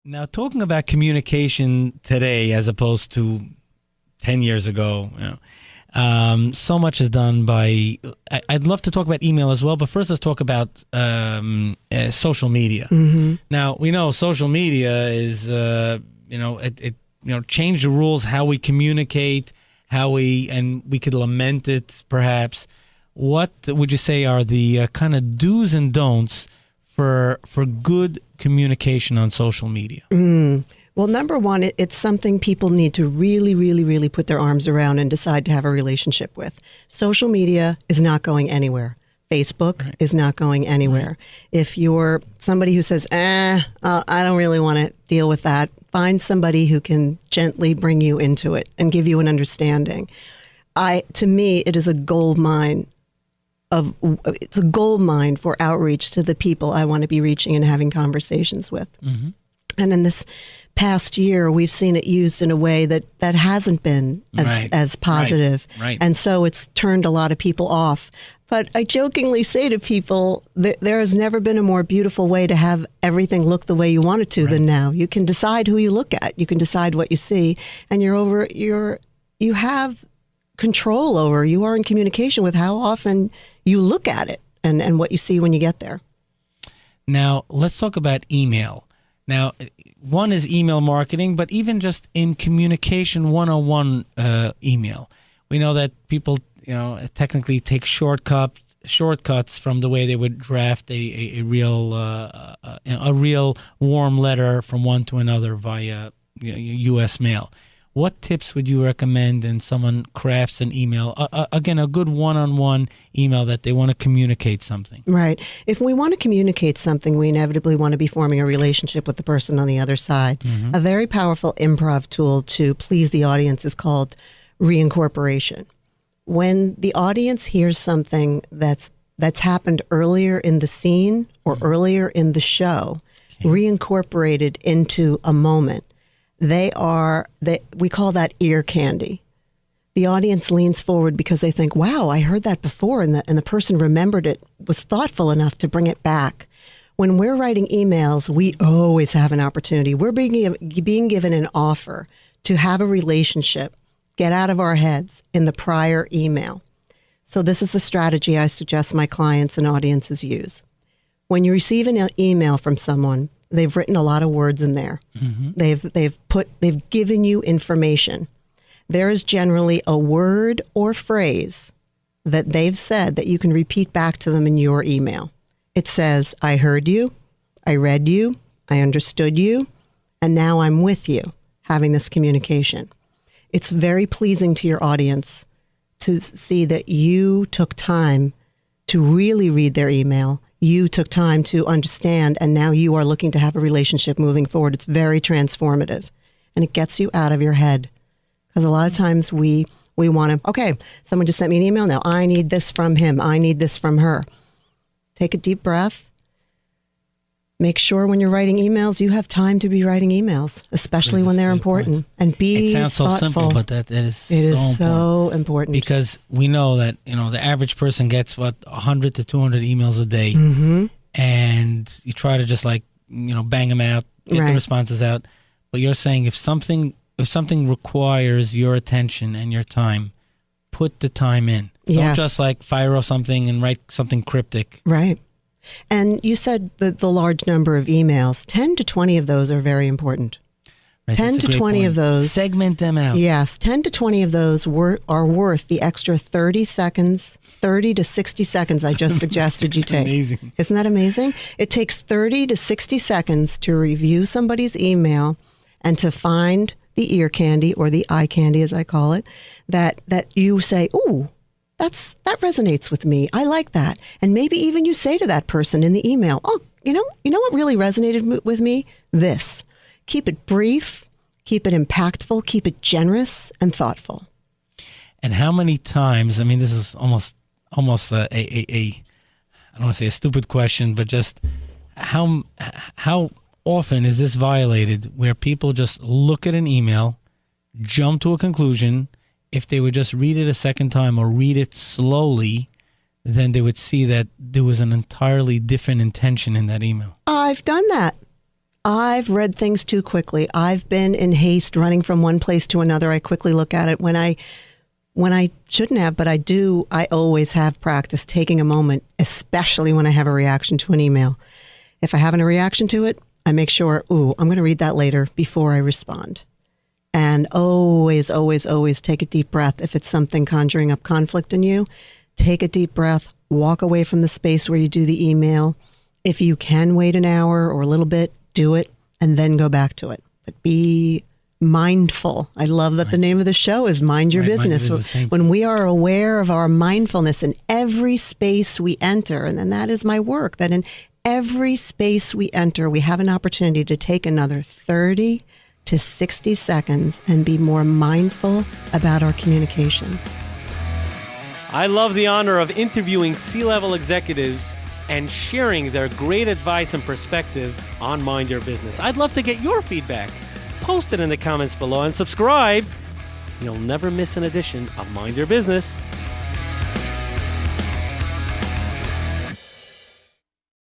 Now, talking about communication today as opposed to 10 years ago, so much is done by. I'd love to talk about email as well, but first let's talk about social media. Mm-hmm. Now, we know social media is, it changed the rules, how we communicate, and we could lament it perhaps. What would you say are the kind of do's and don'ts for good communication on social media? Well, number one, it's something people need to really, really, really put their arms around and decide to have a relationship with. Social media is not going anywhere. Facebook is not going anywhere. If you're somebody who says, I don't really want to deal with that, find somebody who can gently bring you into it and give you an understanding. To me, it is a gold mine. It's a gold mine for outreach to the people I want to be reaching and having conversations with. Mm-hmm. And in this past year, we've seen it used in a way that hasn't been as positive. Right. And so it's turned a lot of people off. But I jokingly say to people that there has never been a more beautiful way to have everything look the way you want it to than now. You can decide who you look at. You can decide what you see. And you have control over, you are in communication with how often you look at it and what you see when you get there. Now, let's talk about email. Now, one is email marketing, but even just in communication 101 email. We know that people, technically take shortcuts from the way they would draft a real warm letter from one to another via U.S. mail. What tips would you recommend in someone crafts an email? Again, a good one-on-one email that they want to communicate something. Right. If we want to communicate something, we inevitably want to be forming a relationship with the person on the other side. Mm-hmm. A very powerful improv tool to please the audience is called reincorporation. When the audience hears something that's happened earlier in the scene or earlier in the show, reincorporated into a moment, we call that ear candy. The audience leans forward because they think, wow, I heard that before, and the person remembered it, was thoughtful enough to bring it back. When we're writing emails, we always have an opportunity. We're being given an offer to have a relationship, get out of our heads in the prior email. So this is the strategy I suggest my clients and audiences use. When you receive an email from someone, they've written a lot of words in there. Mm-hmm. They've given you information. There is generally a word or phrase that they've said that you can repeat back to them in your email. It says, I heard you, I read you, I understood you, and now I'm with you having this communication. It's very pleasing to your audience to see that you took time to really read their email. You took time to understand, and now you are looking to have a relationship moving forward. It's very transformative, and it gets you out of your head. Because a lot of times we want to, okay, someone just sent me an email. Now I need this from him. I need this from her. Take a deep breath. Make sure when you're writing emails, you have time to be writing emails, especially when they're important. And be thoughtful. It sounds so simple, but it is so important. Because we know that, the average person gets, 100 to 200 emails a day. Mm-hmm. And you try to just bang them out, get the responses out. But you're saying if something requires your attention and your time, put the time in. Yeah. Don't just fire off something and write something cryptic. Right. And you said the large number of emails, 10 to 20 of those are very important. Right, 10 to 20 point. Of those. Segment them out. Yes, 10 to 20 of those are worth the extra 30 seconds, 30 to 60 seconds I just suggested you take. Amazing. Isn't that amazing? It takes 30 to 60 seconds to review somebody's email and to find the ear candy, or the eye candy as I call it, that you say, ooh, that resonates with me. I like that. And maybe even you say to that person in the email, oh, you know what really resonated with me? This. Keep it brief, keep it impactful, keep it generous and thoughtful. And how many times, this is almost a I don't want to say a stupid question, but just how often is this violated where people just look at an email, jump to a conclusion? If they would just read it a second time or read it slowly, then they would see that there was an entirely different intention in that email. I've done that. I've read things too quickly. I've been in haste running from one place to another. I quickly look at it when I shouldn't have, but I do. I always have practiced taking a moment, especially when I have a reaction to an email. If I have a reaction to it, I make sure, I'm going to read that later before I respond. And always, always, always take a deep breath. If it's something conjuring up conflict in you, take a deep breath, walk away from the space where you do the email. If you can wait an hour or a little bit, do it, and then go back to it. But be mindful. I love that the name of the show is Mind Your Business. When we are aware of our mindfulness in every space we enter, and then that is my work, that in every space we enter, we have an opportunity to take another 30 to 60 seconds and be more mindful about our communication. I love the honor of interviewing C-level executives and sharing their great advice and perspective on Mind Your Business. I'd love to get your feedback. Post it in the comments below and subscribe. You'll never miss an edition of Mind Your Business.